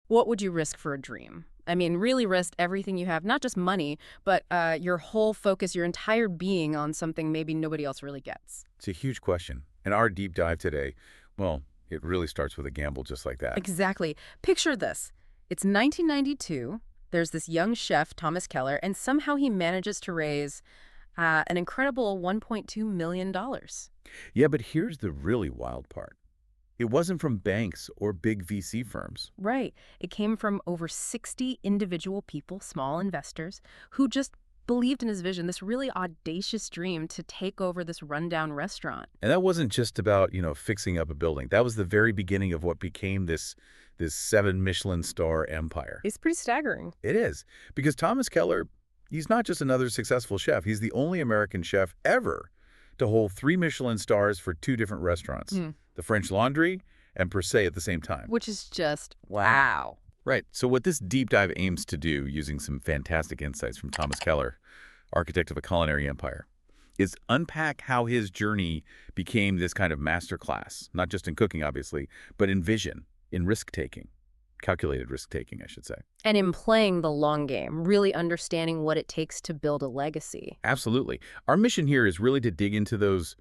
What would you risk for a dream? I mean, really risk everything you have, not just money, but your whole focus, your entire being on something maybe nobody else really gets. It's a huge question. And our deep dive today, well, it really starts with a gamble just like that. Exactly. Picture this. It's 1992. There's this young chef, Thomas Keller, and somehow he manages to raise an incredible $1.2 million. Yeah, but here's the really wild part. It wasn't from banks or big VC firms. Right. It came from over 60 individual people, small investors, who just believed in his vision, this really audacious dream to take over this rundown restaurant. And that wasn't just about, fixing up a building. That was the very beginning of what became this 7 Michelin-star empire. It's pretty staggering. It is. Because Thomas Keller, he's not just another successful chef. He's the only American chef ever to hold 3 Michelin stars for 2 different restaurants, the French Laundry and Per Se at the same time. Which is just wow. Right. So what this deep dive aims to do, using some fantastic insights from Thomas Keller, architect of a culinary empire, is unpack how his journey became this kind of masterclass, not just in cooking, obviously, but in vision, in risk-taking, calculated risk-taking, I should say. And in playing the long game, really understanding what it takes to build a legacy. Absolutely. Our mission here is really to dig into those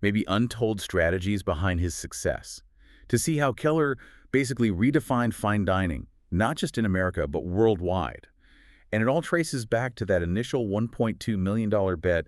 maybe untold strategies behind his success, to see how Keller basically redefined fine dining, not just in America, but worldwide. And it all traces back to that initial $1.2 million bet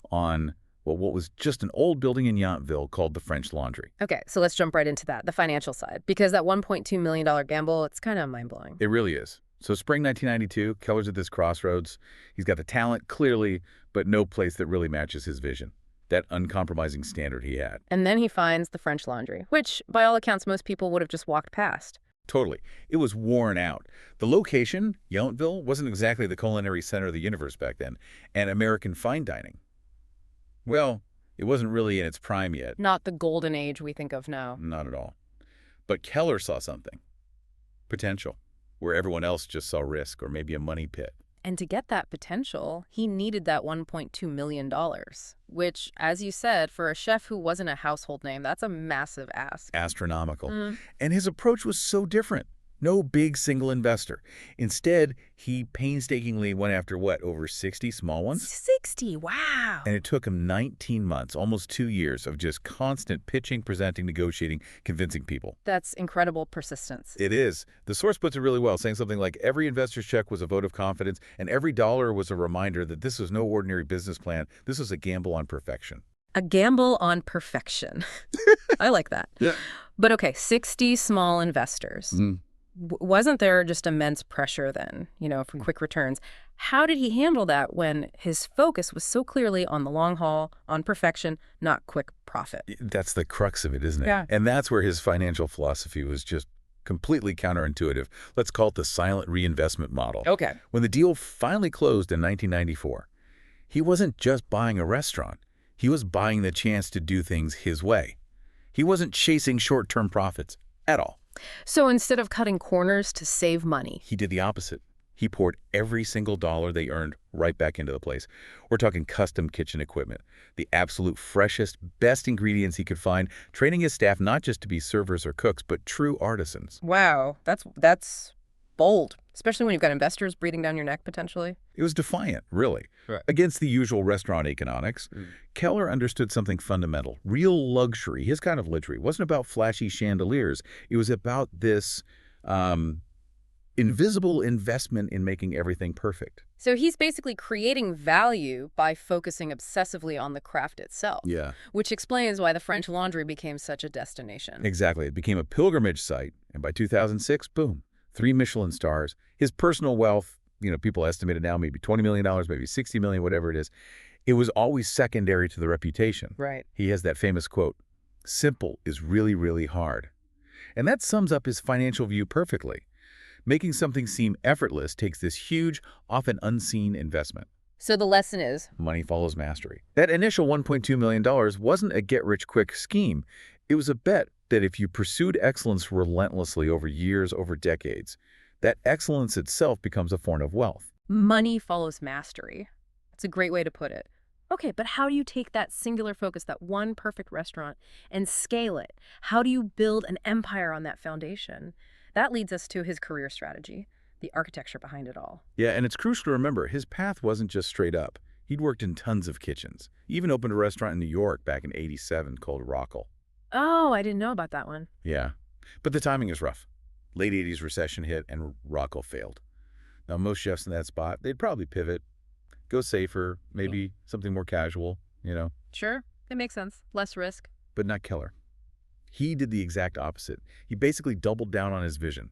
on, well, what was just an old building in Yountville called the French Laundry. Okay, so let's jump right into that, the financial side. Because that $1.2 million gamble, it's kind of mind-blowing. It really is. So spring 1992, Keller's at this crossroads. He's got the talent, clearly, but no place that really matches his vision, that uncompromising standard he had. And then he finds the French Laundry, which, by all accounts, most people would have just walked past. Totally. It was worn out. The location, Yountville, wasn't exactly the culinary center of the universe back then, and American fine dining, well, it wasn't really in its prime yet. Not the golden age we think of now. Not at all. But Keller saw something. Potential. Where everyone else just saw risk or maybe a money pit. And to get that potential, he needed that $1.2 million, which, as you said, for a chef who wasn't a household name, that's a massive ask. Astronomical. And his approach was so different. No big single investor. Instead, he painstakingly went after, what, over 60 small ones? 60, wow. And it took him 19 months, almost 2 years, of just constant pitching, presenting, negotiating, convincing people. That's incredible persistence. It is. The source puts it really well, saying something like every investor's check was a vote of confidence, and every dollar was a reminder that this was no ordinary business plan. This was a gamble on perfection. A gamble on perfection. I like that. Yeah. But okay, 60 small investors. Wasn't there just immense pressure then, for quick returns? How did he handle that when his focus was so clearly on the long haul, on perfection, not quick profit? That's the crux of it, isn't it? Yeah. And that's where his financial philosophy was just completely counterintuitive. Let's call it the silent reinvestment model. Okay. When the deal finally closed in 1994, he wasn't just buying a restaurant. He was buying the chance to do things his way. He wasn't chasing short-term profits at all. So instead of cutting corners to save money, He did the opposite. He poured every single dollar they earned right back into the place. We're talking custom kitchen equipment, the absolute freshest, best ingredients he could find, training his staff not just to be servers or cooks, but true artisans. wow, that's bold, especially when you've got investors breathing down your neck potentially. It was defiant, really. Right. Against the usual restaurant economics, Keller understood something fundamental. Real luxury, his kind of luxury, wasn't about flashy chandeliers. It was about this invisible investment in making everything perfect. So he's basically creating value by focusing obsessively on the craft itself. Yeah. Which explains why the French Laundry became such a destination. Exactly. It became a pilgrimage site, and by 2006, boom, 3 Michelin stars. His personal wealth, people estimate it now maybe $20 million, maybe $60 million, whatever it is. It was always secondary to the reputation. Right. He has that famous quote, "Simple is really, really hard." And that sums up his financial view perfectly. Making something seem effortless takes this huge, often unseen investment. So the lesson is, Money follows mastery. That initial $1.2 million wasn't a get-rich-quick scheme. It was a bet that if you pursued excellence relentlessly over years, over decades, that excellence itself becomes a form of wealth. money follows mastery. It's a great way to put it. Okay, but how do you take that singular focus, that one perfect restaurant, and scale it? How do you build an empire on that foundation? That leads us to his career strategy, the architecture behind it all. Yeah, and it's crucial to remember, his path wasn't just straight up. He'd worked in tons of kitchens. He even opened a restaurant in New York back in '87 called Rockall. Oh, I didn't know about that one. Yeah, but the timing is rough. Late '80s recession hit and Rockall failed. Now, most chefs in that spot, they'd probably pivot, go safer, maybe something more casual. Sure, it makes sense. Less risk. But not Keller. He did the exact opposite. He basically doubled down on his vision.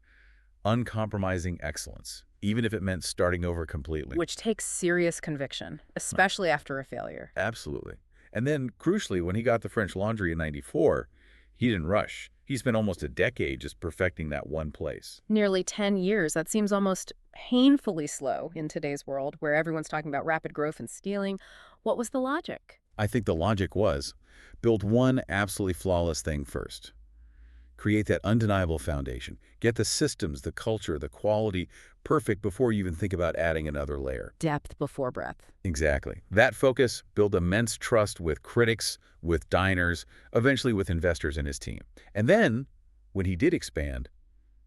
Uncompromising excellence, even if it meant starting over completely. Which takes serious conviction, especially after a failure. Absolutely. And then, crucially, when he got the French Laundry in '94, he didn't rush. He spent almost a decade just perfecting that one place. Nearly 10 years. That seems almost painfully slow in today's world, where everyone's talking about rapid growth and stealing. What was the logic? I think the logic was, build one absolutely flawless thing first. Create that undeniable foundation. Get the systems, the culture, the quality perfect before you even think about adding another layer. Depth before breadth. Exactly. That focus built immense trust with critics, with diners, eventually with investors in his team. And then, when he did expand,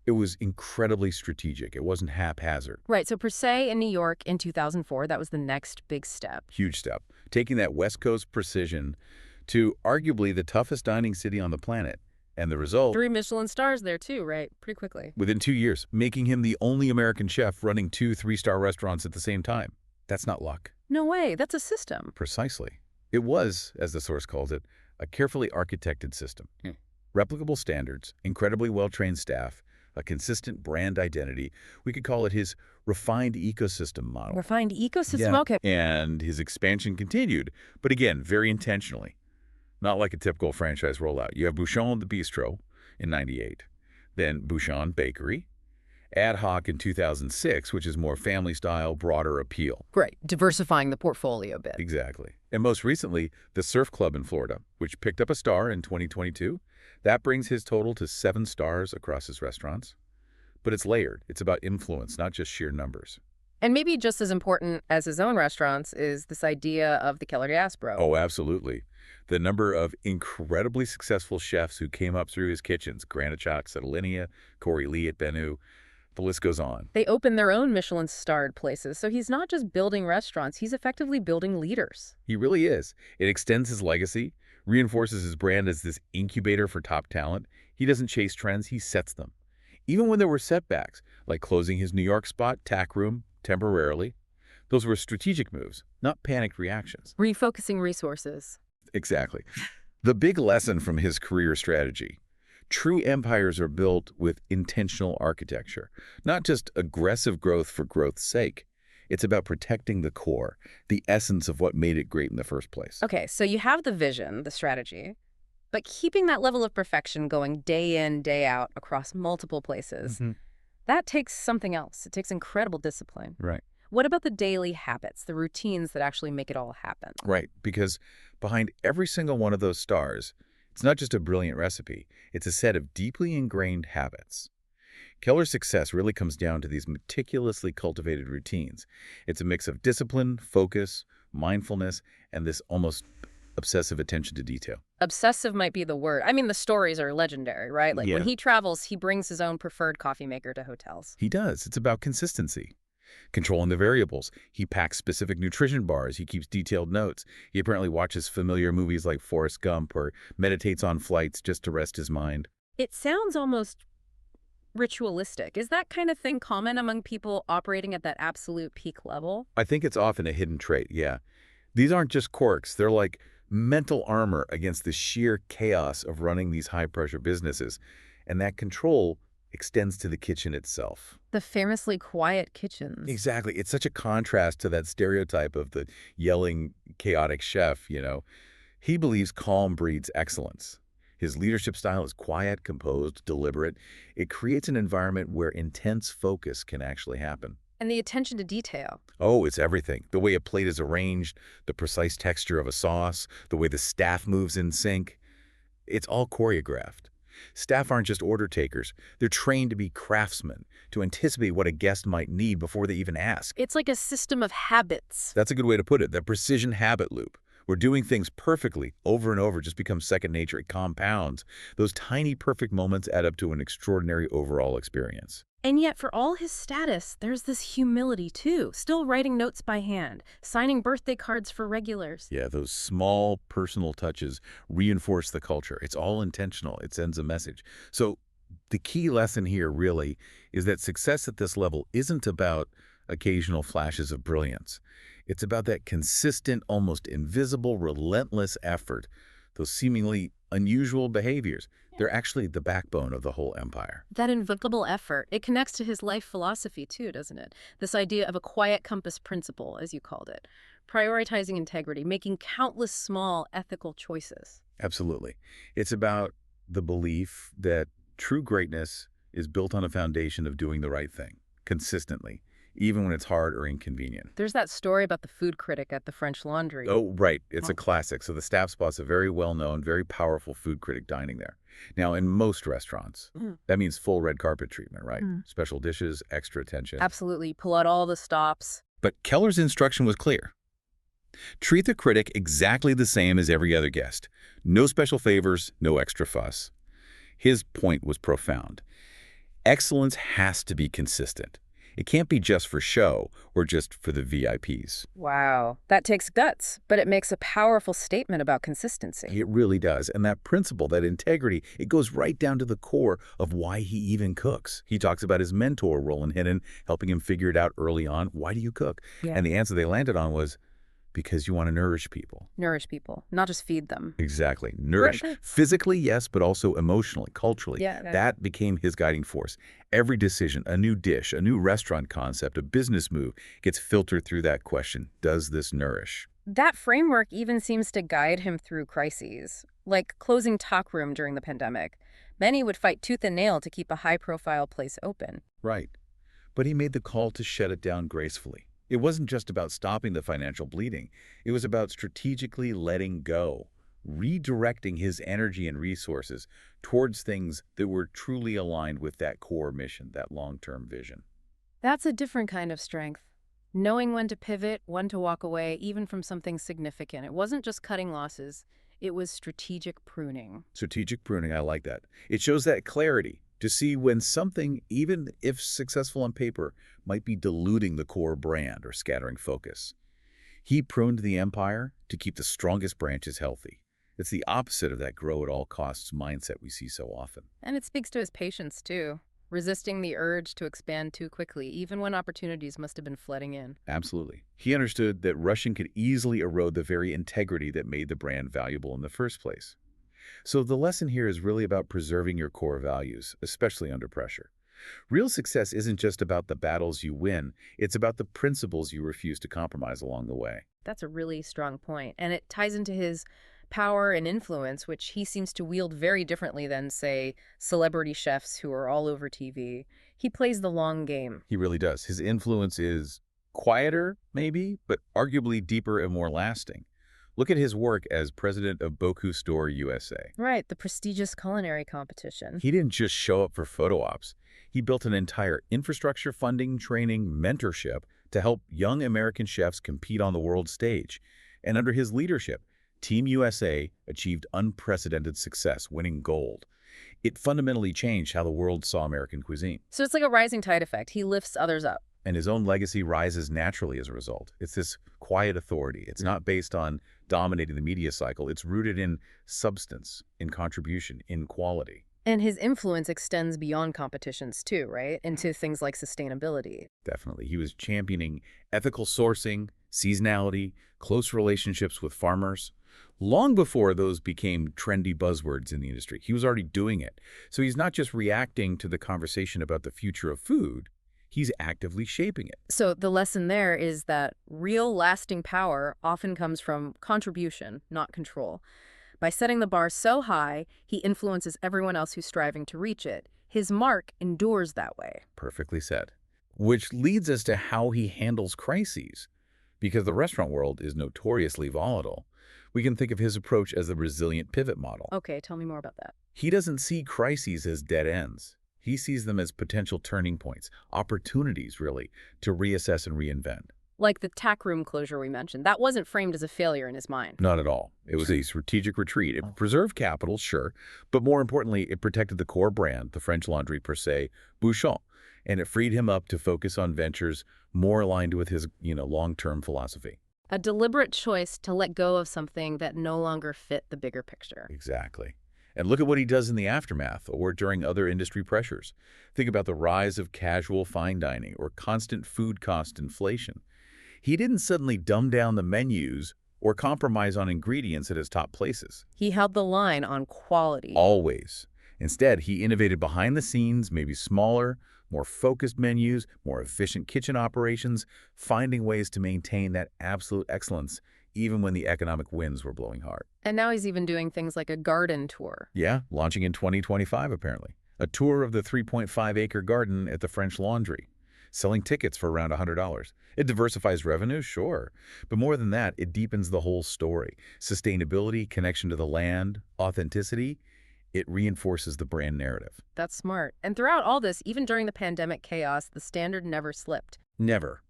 it was incredibly strategic. It wasn't haphazard. Right, so per se in New York in 2004, that was the next big step. Huge step. Taking that West Coast precision to arguably the toughest dining city on the planet. And the result? 3 Michelin stars there too, right? Pretty quickly. Within 2 years, making him the only American chef running 2 3-star restaurants at the same time. That's not luck. No way, that's a system. Precisely. It was, as the source calls it, a carefully architected system. Replicable standards, incredibly well-trained staff, a consistent brand identity. We could call it his refined ecosystem model. Refined ecosystem, okay. And his expansion continued, but again, very intentionally. Not like a typical franchise rollout. You have Bouchon the Bistro in '98, then Bouchon Bakery, Ad Hoc in 2006, which is more family-style, broader appeal. Great, diversifying the portfolio a bit. Exactly. And most recently, the Surf Club in Florida, which picked up a star in 2022. That brings his total to 7 stars across his restaurants. But it's layered. It's about influence, not just sheer numbers. And maybe just as important as his own restaurants is this idea of the Keller diaspora. Oh, absolutely. The number of incredibly successful chefs who came up through his kitchens, Granichak at Alinea, Corey Lee at Benu, the list goes on. They opened their own Michelin-starred places, so he's not just building restaurants, he's effectively building leaders. He really is. It extends his legacy, reinforces his brand as this incubator for top talent. He doesn't chase trends, he sets them. Even when there were setbacks, like closing his New York spot, Tack Room, temporarily, those were strategic moves, not panicked reactions. Refocusing resources. Exactly. The big lesson from his career strategy: true empires are built with intentional architecture, not just aggressive growth for growth's sake. It's about protecting the core, the essence of what made it great in the first place. Okay, so you have the vision, the strategy, but keeping that level of perfection going day in, day out across multiple places, that takes something else. It takes incredible discipline. Right. What about the daily habits, the routines that actually make it all happen? Right, because behind every single one of those stars, it's not just a brilliant recipe, it's a set of deeply ingrained habits. Keller's success really comes down to these meticulously cultivated routines. It's a mix of discipline, focus, mindfulness, and this almost obsessive attention to detail. Obsessive might be the word. I mean, the stories are legendary, right? Like when he travels, he brings his own preferred coffee maker to hotels. He does. It's about consistency. Controlling the variables. He packs specific nutrition bars. He keeps detailed notes. He apparently watches familiar movies like Forrest Gump or meditates on flights just to rest his mind. It sounds almost ritualistic. Is that kind of thing common among people operating at that absolute peak level? I think it's often a hidden trait, yeah. These aren't just quirks. They're like mental armor against the sheer chaos of running these high-pressure businesses. And that control extends to the kitchen itself. The famously quiet kitchens. Exactly. It's such a contrast to that stereotype of the yelling, chaotic chef. He believes calm breeds excellence. His leadership style is quiet, composed, deliberate. It creates an environment where intense focus can actually happen. And the attention to detail. Oh, it's everything. The way a plate is arranged, the precise texture of a sauce, the way the staff moves in sync. It's all choreographed. Staff aren't just order takers. They're trained to be craftsmen, to anticipate what a guest might need before they even ask. It's like a system of habits. That's a good way to put it, the precision habit loop. where doing things perfectly over and over just becomes second nature. It compounds. Those tiny perfect moments add up to an extraordinary overall experience. And yet, for all his status, there's this humility, too. Still writing notes by hand, signing birthday cards for regulars. Yeah, those small personal touches reinforce the culture. It's all intentional. It sends a message. So the key lesson here really is that success at this level isn't about occasional flashes of brilliance. It's about that consistent, almost invisible, relentless effort, those seemingly unusual behaviors. They're actually the backbone of the whole empire. That invisible effort, it connects to his life philosophy, too, doesn't it? This idea of a quiet compass principle, as you called it. Prioritizing integrity, making countless small ethical choices. Absolutely. It's about the belief that true greatness is built on a foundation of doing the right thing, consistently, even when it's hard or inconvenient. There's that story about the food critic at the French Laundry. Oh, right. It's a classic. So the staff spot's a very well-known, very powerful food critic dining there. Now, in most restaurants, that means full red carpet treatment, right? Special dishes, extra attention. Absolutely. Pull out all the stops. But Keller's instruction was clear. Treat the critic exactly the same as every other guest. No special favors, no extra fuss. His point was profound. Excellence has to be consistent. It can't be just for show or just for the VIPs. Wow. That takes guts, but it makes a powerful statement about consistency. It really does. And that principle, that integrity, it goes right down to the core of why he even cooks. He talks about his mentor role in Hidden, helping him figure it out early on. Why do you cook? Yeah. And the answer they landed on was, because you want to nourish people. Nourish people, not just feed them. Exactly. Nourish. Physically, yes, but also emotionally, culturally. Yeah. That became his guiding force. Every decision, a new dish, a new restaurant concept, a business move gets filtered through that question. Does this nourish? That framework even seems to guide him through crises, like closing Talk Room during the pandemic. Many would fight tooth and nail to keep a high-profile place open. Right. But he made the call to shut it down gracefully. It wasn't just about stopping the financial bleeding. It was about strategically letting go, redirecting his energy and resources towards things that were truly aligned with that core mission, that long-term vision. That's a different kind of strength. Knowing when to pivot, when to walk away, even from something significant. It wasn't just cutting losses. It was strategic pruning. Strategic pruning, I like that. It shows that clarity to see when something, even if successful on paper, might be diluting the core brand or scattering focus. He pruned the empire to keep the strongest branches healthy. It's the opposite of that grow-at-all-costs mindset we see so often. And it speaks to his patience, too. Resisting the urge to expand too quickly, even when opportunities must have been flooding in. Absolutely. He understood that rushing could easily erode the very integrity that made the brand valuable in the first place. So the lesson here is really about preserving your core values, especially under pressure. Real success isn't just about the battles you win, it's about the principles you refuse to compromise along the way. That's a really strong point, and it ties into his power and influence, which he seems to wield very differently than, say, celebrity chefs who are all over TV. He plays the long game. He really does. His influence is quieter, maybe, but arguably deeper and more lasting. Look at his work as president of Bocuse USA. Right, the prestigious culinary competition. He didn't just show up for photo ops. He built an entire infrastructure, funding, training, mentorship to help young American chefs compete on the world stage. And under his leadership, Team USA achieved unprecedented success, winning gold. It fundamentally changed how the world saw American cuisine. So it's like a rising tide effect. He lifts others up. And his own legacy rises naturally as a result. It's this quiet authority. It's not based on dominating the media cycle. It's rooted in substance, in contribution, in quality. And his influence extends beyond competitions too, right? Into things like sustainability. Definitely. He was championing ethical sourcing, seasonality, close relationships with farmers. Long before those became trendy buzzwords in the industry, he was already doing it. So he's not just reacting to the conversation about the future of food, he's actively shaping it. So the lesson there is that real lasting power often comes from contribution, not control. By setting the bar so high, he influences everyone else who's striving to reach it. His mark endures that way. Perfectly said. Which leads us to how he handles crises. Because the restaurant world is notoriously volatile, we can think of his approach as the resilient pivot model. Okay, tell me more about that. He doesn't see crises as dead ends. He sees them as potential turning points, opportunities, really, to reassess and reinvent. Like the tack room closure we mentioned, that wasn't framed as a failure in his mind. Not at all. It was a strategic retreat. It preserved capital, sure, but more importantly, it protected the core brand, the French laundry per se, Bouchon, and it freed him up to focus on ventures more aligned with his, long-term philosophy. A deliberate choice to let go of something that no longer fit the bigger picture. Exactly. And look at what he does in the aftermath or during other industry pressures. Think about the rise of casual fine dining or constant food cost inflation. He didn't suddenly dumb down the menus or compromise on ingredients at his top places. He held the line on quality. Always. Instead, he innovated behind the scenes, maybe smaller, more focused menus, more efficient kitchen operations, finding ways to maintain that absolute excellence even when the economic winds were blowing hard. And now he's even doing things like a garden tour. Yeah, launching in 2025 apparently. A tour of the 3.5-acre garden at the French Laundry, selling tickets for around $100. It diversifies revenue, sure. But more than that, it deepens the whole story. Sustainability, connection to the land, authenticity, it reinforces the brand narrative. That's smart. And throughout all this, even during the pandemic chaos, the standard never slipped. Never.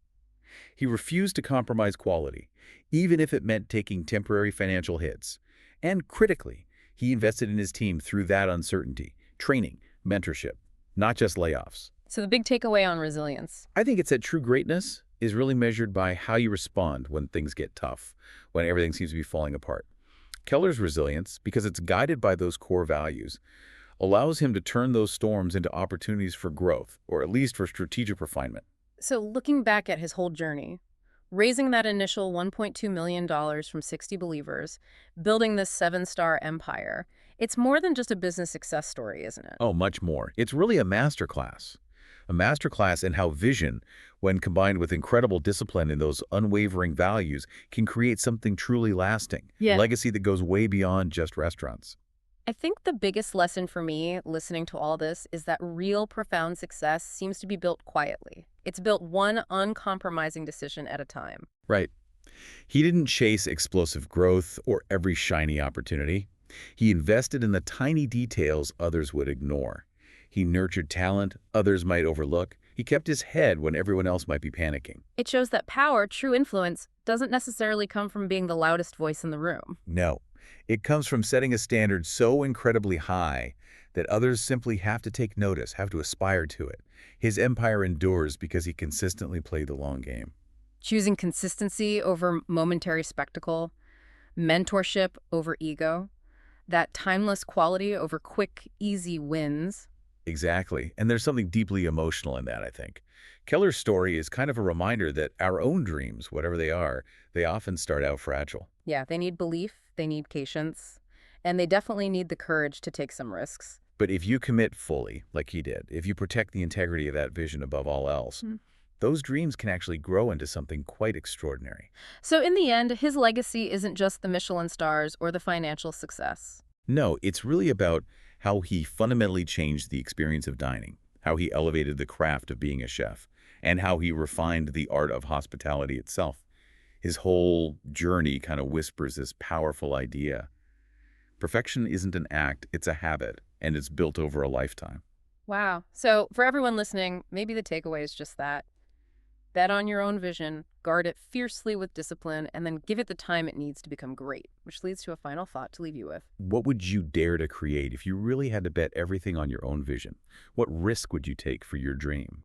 He refused to compromise quality, even if it meant taking temporary financial hits. And critically, he invested in his team through that uncertainty, training, mentorship, not just layoffs. So the big takeaway on resilience. I think it's that true greatness is really measured by how you respond when things get tough, when everything seems to be falling apart. Keller's resilience, because it's guided by those core values, allows him to turn those storms into opportunities for growth, or at least for strategic refinement. So looking back at his whole journey, raising that initial $1.2 million from 60 believers, building this 7-star empire, it's more than just a business success story, isn't it? Oh, much more. It's really a masterclass. A masterclass in how vision, when combined with incredible discipline in those unwavering values, can create something truly lasting. Yeah. Legacy that goes way beyond just restaurants. I think the biggest lesson for me, listening to all this, is that real profound success seems to be built quietly. It's built one uncompromising decision at a time. Right. He didn't chase explosive growth or every shiny opportunity. He invested in the tiny details others would ignore. He nurtured talent others might overlook. He kept his head when everyone else might be panicking. It shows that power, true influence, doesn't necessarily come from being the loudest voice in the room. No. It comes from setting a standard so incredibly high that others simply have to take notice, have to aspire to it. His empire endures because he consistently played the long game. Choosing consistency over momentary spectacle, mentorship over ego, that timeless quality over quick, easy wins. Exactly. And there's something deeply emotional in that, I think. Keller's story is kind of a reminder that our own dreams, whatever they are, they often start out fragile. Yeah, they need belief, they need patience, and they definitely need the courage to take some risks. But if you commit fully, like he did, if you protect the integrity of that vision above all else, those dreams can actually grow into something quite extraordinary. So in the end, his legacy isn't just the Michelin stars or the financial success. No, it's really about how he fundamentally changed the experience of dining, how he elevated the craft of being a chef, and how he refined the art of hospitality itself. His whole journey kind of whispers this powerful idea. Perfection isn't an act, it's a habit, and it's built over a lifetime. Wow. So for everyone listening, maybe the takeaway is just that. Bet on your own vision, guard it fiercely with discipline, and then give it the time it needs to become great, which leads to a final thought to leave you with. What would you dare to create if you really had to bet everything on your own vision? What risk would you take for your dream?